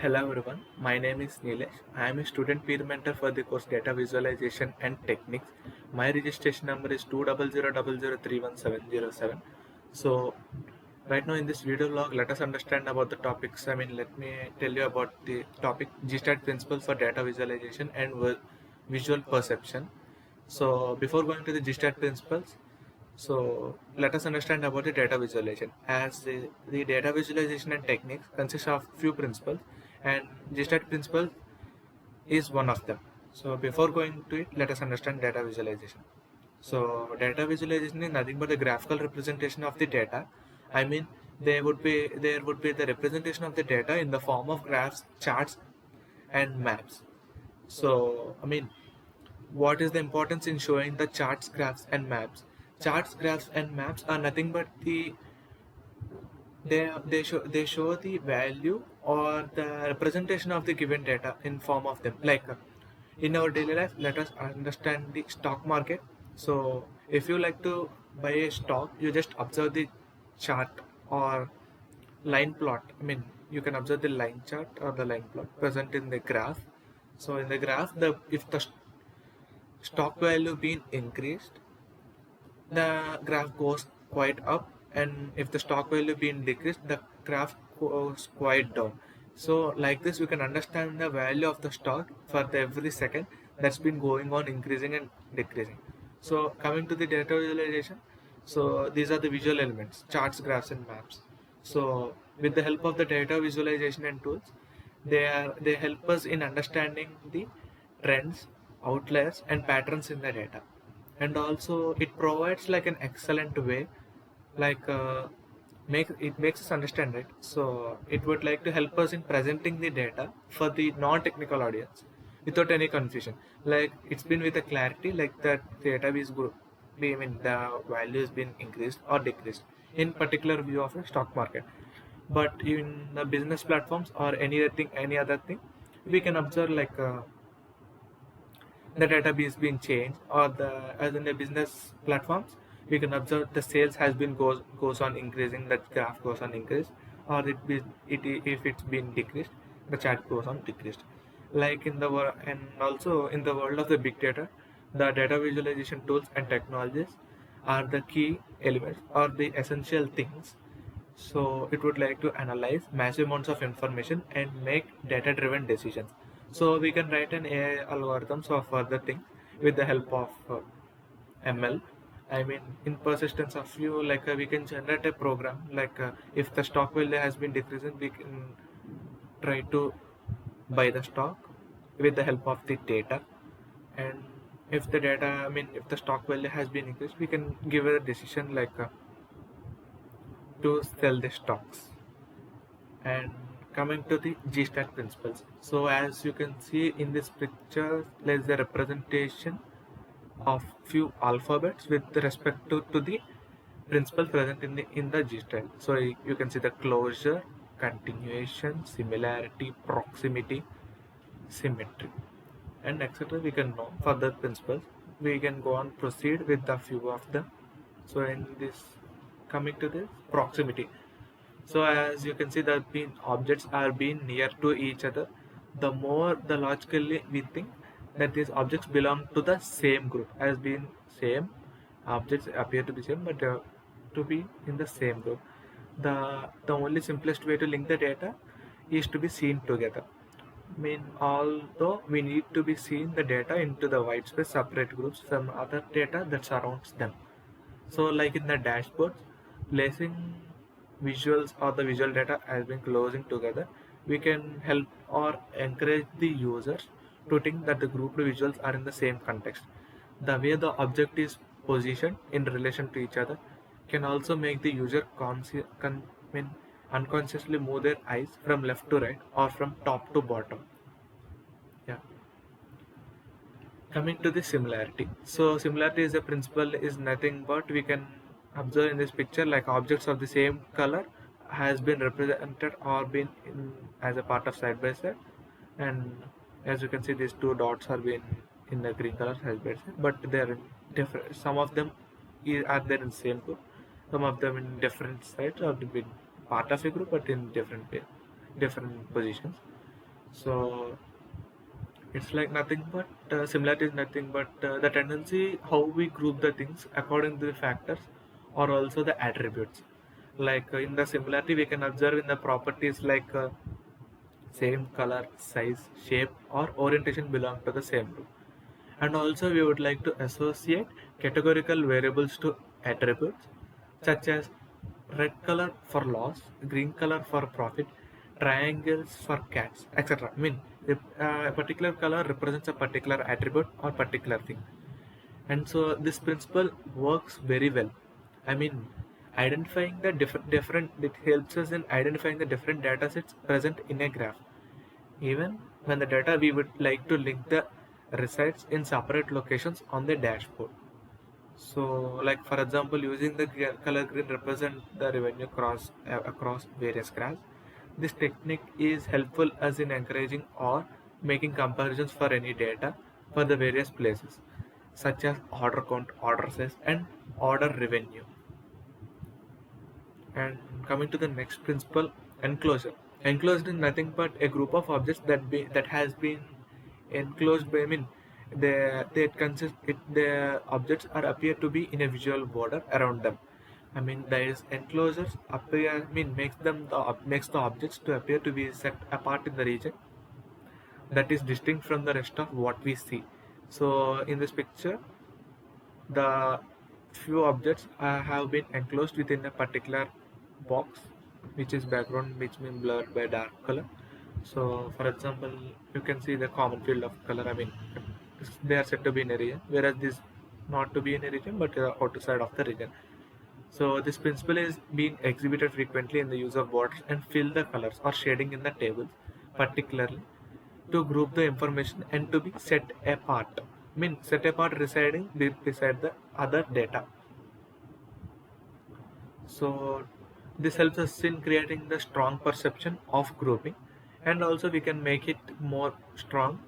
Hello everyone, my name is Neelesh. I am a student peer mentor for the course Data Visualization and Techniques. My registration number is 2000031707. So right now in this video log, let us understand about the topics. Let me tell you about the topic Gestalt principle for data visualization and visual perception. So before going to the Gestalt principles, so let us understand about the data visualization. As the data visualization and techniques consist of few principles, and Gestalt principle is one of them. So before going to it, let us understand data visualization. So data visualization is nothing but a graphical representation of the data. I mean, there would be the representation of the data in the form of graphs, charts, and maps. So what is the importance in showing the charts, graphs, and maps? Charts, graphs, and maps are nothing but they show the value or the representation of the given data in form of them. Like in our daily life, let us understand the stock market. So if you like to buy a stock, you just observe the chart or line plot. You can observe the line chart or the line plot present in the graph. So in the graph, the if the stock value being increased, the graph goes quite up, and if the stock value being decreased, the graph goes quite down. So like this we can understand the value of the stock for every second that's been going on increasing and decreasing. So coming to the data visualization, so these are the visual elements: charts, graphs, and maps. So with the help of the data visualization and tools, they help us in understanding the trends, outliers, and patterns in the data. And also it provides like an excellent way, like makes us understand it. So it would like to help us in presenting the data for the non-technical audience without any confusion. Like it's been with a clarity, like that the data is good, the value has been increased or decreased in particular view of a stock market. But in the business platforms or any other thing, we can observe like the database being changed, or the as in the business platforms, we can observe the sales has been goes on increasing, that graph goes on increase, or if it's been decreased, the chart goes on decreased. Like in the world, and also in the world of the big data, the data visualization tools and technologies are the key elements or the essential things. So it would like to analyze massive amounts of information and make data driven decisions. So we can write an AI algorithms or further things with the help of ML. In persistence of view, like we can generate a program. Like if the stock value has been decreasing, we can try to buy the stock with the help of the data. And if the data, if the stock value has been increased, we can give a decision like to sell the stocks. And coming to the G-Stat principles. So as you can see in this picture, there's a representation of few alphabets with respect to the principle present in the G-Stat. So you can see the closure, continuation, similarity, proximity, symmetry, and etc. We can know further principles. We can go on proceed with a few of them. So in this, coming to this proximity, so as you can see that being objects are being near to each other, the more the logically we think that these objects belong to the same group. As being same, objects appear to be same, but to be in the same group. The only simplest way to link the data is to be seen together. Although we need to be seen the data into the white space separate groups from other data that surrounds them. So like in the dashboard, placing visuals or the visual data has been closing together, we can help or encourage the users to think that the grouped visuals are in the same context. The way the object is positioned in relation to each other can also make the user unconsciously move their eyes from left to right or from top to bottom. Yeah. Coming to the similarity. So similarity is a principle is nothing but we can observe in this picture like objects of the same color has been represented or been as a part of side by side, and as you can see these two dots are been in the green color side by side, but they are in different. Some of them are there in same group, some of them in different sides or been part of a group but in different positions. So it's like nothing but similarity is nothing but the tendency how we group the things according to the factors or also the attributes. Like in the similarity, we can observe in the properties like same color, size, shape, or orientation belong to the same group. And also, we would like to associate categorical variables to attributes such as red color for loss, green color for profit, triangles for cats, etc. I mean, if a particular color represents a particular attribute or particular thing. And so this principle works very well. I mean, identifying the different it helps us in identifying the different data sets present in a graph. Even when the data we would like to link the resides in separate locations on the dashboard. So, like for example, using the color green represent the revenue across various graphs. This technique is helpful as in encouraging or making comparisons for any data for the various places, such as order count, order size, and order revenue. And coming to the next principle, enclosure. Enclosed is nothing but a group of objects that has been enclosed by, I mean, they consist it the objects are appear to be in a visual border around them. I mean, there is enclosures appear, I mean, makes the objects to appear to be set apart in the region that is distinct from the rest of what we see. So in this picture, the few objects have been enclosed within a particular box, which is background, which means blurred by dark color. So for example, you can see the common field of color. I mean, they are said to be in a region, whereas this not to be in a region but outside of the region. So this principle is being exhibited frequently in the use of borders and fill the colors or shading in the tables, particularly to group the information and to be set apart. I mean, set apart residing beside the other data. So this helps us in creating the strong perception of grouping, and also we can make it more strong.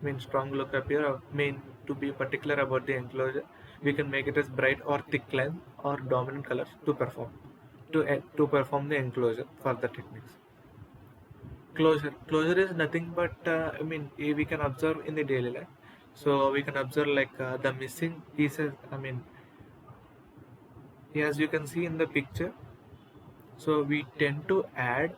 I mean, strong look appear. Mean to be particular about the enclosure, we can make it as bright or thick line or dominant colors to perform the enclosure for the techniques. Closure is nothing but I mean, we can observe in the daily life. So we can observe like the missing pieces. I mean, as you can see in the picture, so we tend to add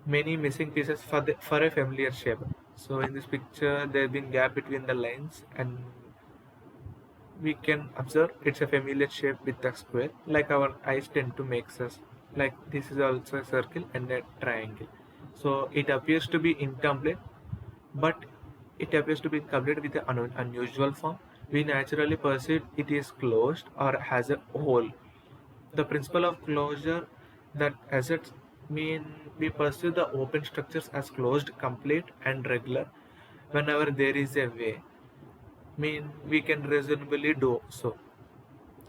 many missing pieces for a familiar shape. So in this picture, there has been gap between the lines, and we can observe it's a familiar shape with a square, like our eyes tend to make us. Like this is also a circle and a triangle. So it appears to be incomplete, but it appears to be complete with an unusual form. We naturally perceive it is closed or has a hole. The principle of closure that assets mean we perceive the open structures as closed, complete, and regular whenever there is a way. Mean we can reasonably do so.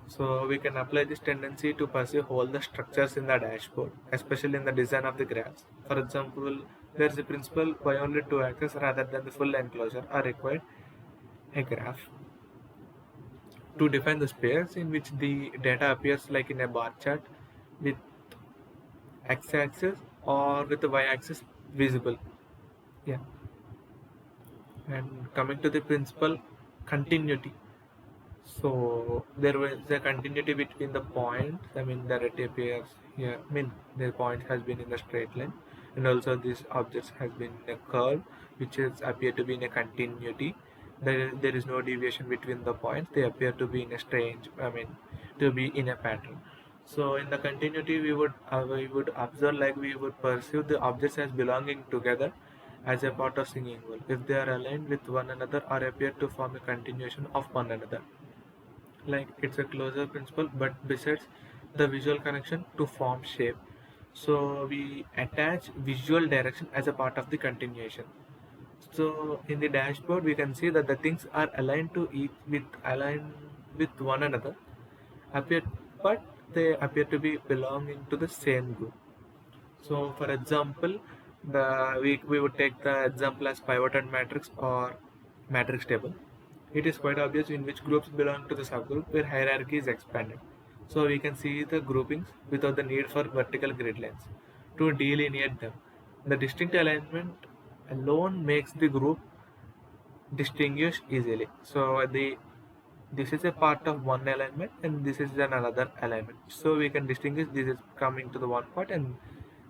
So we can apply this tendency to perceive all the structures in the dashboard, especially in the design of the graphs. For example, there is a principle why only two axes rather than the full enclosure are required a graph to define the space in which the data appears, like in a bar chart with x-axis or with the y-axis visible. Yeah. And coming to the principle continuity. So there was a continuity between the points. I mean, that it appears here. I mean, the point has been in the straight line, and also this object has been in a curve, which is appear to be in a continuity. There is no deviation between the points. They appear to be in a strange. I mean, to be in a pattern. So in the continuity, we would observe, like we would perceive the objects as belonging together as a part of singing bowl if they are aligned with one another or appear to form a continuation of one another. Like it's a closure principle, but besides the visual connection to form shape, so we attach visual direction as a part of the continuation. So in the dashboard we can see that the things are aligned with one another, appear but they appear to be belonging to the same group. So for example, we would take the example as pivoted matrix or matrix table. It is quite obvious in which groups belong to the subgroup where hierarchy is expanded. So we can see the groupings without the need for vertical grid lines to delineate them. The distinct alignment alone makes the group distinguish easily. So this is a part of one alignment and this is another alignment. So we can distinguish this is coming to the one part and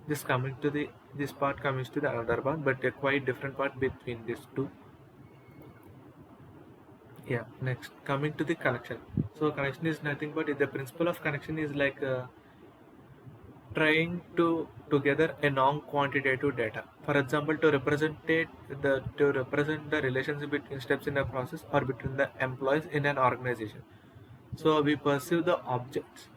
this part comes to the another part, but a quite different part between these two. Yeah, next coming to the connection. So connection is nothing but the principle of connection is like trying to together a non-quantitative data. For example, to represent the relationship between steps in a process or between the employees in an organization. So we perceive the objects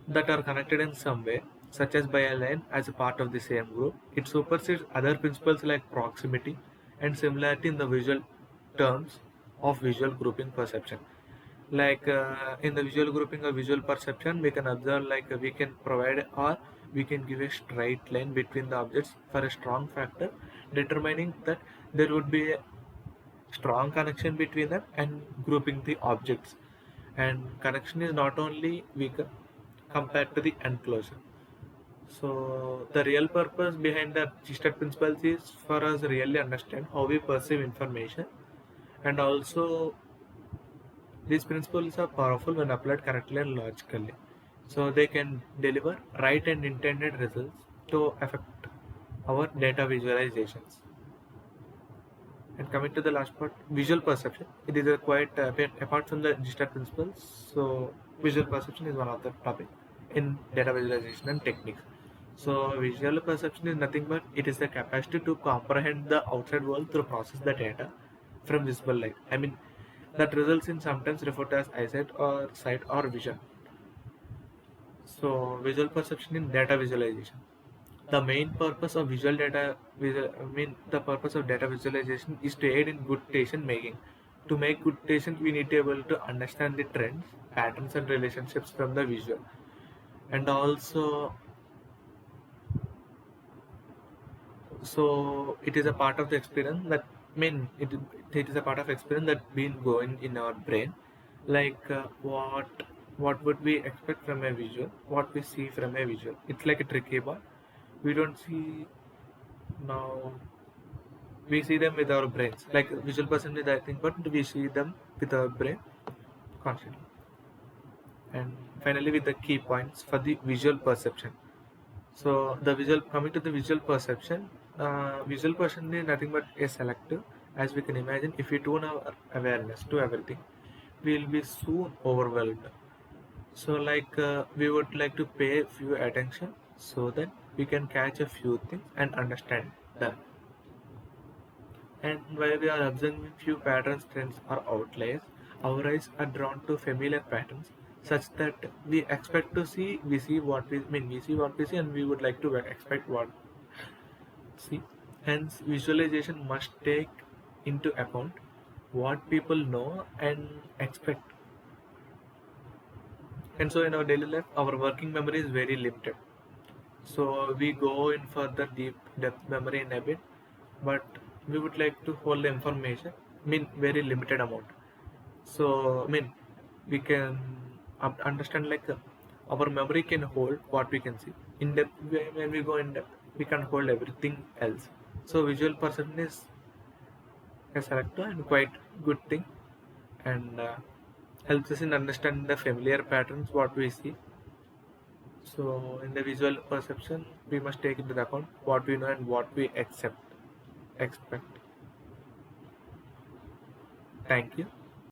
that are connected in some way, such as by a line, as a part of the same group. It supersedes other principles like proximity and similarity in the visual terms of visual grouping perception. Like in the visual grouping or visual perception, we can observe like we can provide or we can give a straight line between the objects for a strong factor, determining that there would be a strong connection between them and grouping the objects. And connection is not only weaker compared to the enclosure. So the real purpose behind the Gestalt principles is for us really understand how we perceive information, and also these principles are powerful when applied correctly and logically. So they can deliver right and intended results to affect our data visualizations. And coming to the last part, visual perception. It is a quite apart from the digital principles. So visual perception is one of the topic in data visualization and techniques. So visual perception is nothing but it is the capacity to comprehend the outside world through process the data from visible light. I mean that results in sometimes referred to as eyesight or sight or vision. So visual perception in data visualization. The main purpose of the purpose of data visualization is to aid in good decision making. To make good decisions, we need to be able to understand the trends, patterns, and relationships from the visual. And also, so it is a part of the experience that it is a part of experience that been going in our brain, like what would we expect from a visual, what we see from a visual. It's like a tricky ball. We don't see now. We see them with our brains, like visual percentage, I think, but we see them with our brain constantly. And finally, with the key points for the visual perception. So the visual coming to the visual perception is nothing but a selective. As we can imagine, if we tune our awareness to everything, we will be soon overwhelmed. So like we would like to pay few attention so that we can catch a few things and understand them. And while we are observing few patterns, trends, or outliers, our eyes are drawn to familiar patterns such that we expect to see, we see what we see, and we would like to expect what see. Hence, visualization must take into account what people know and expect. And so, in our daily life, our working memory is very limited. So we go in further deep depth memory in a bit, but we would like to hold the information very limited amount. So we can understand like our memory can hold what we can see in depth. When we go in depth, we can hold everything else. So visual perception is a selector and quite good thing, and helps us in understanding the familiar patterns what we see. So in the visual perception, we must take into account what we know and what we expect. Thank you.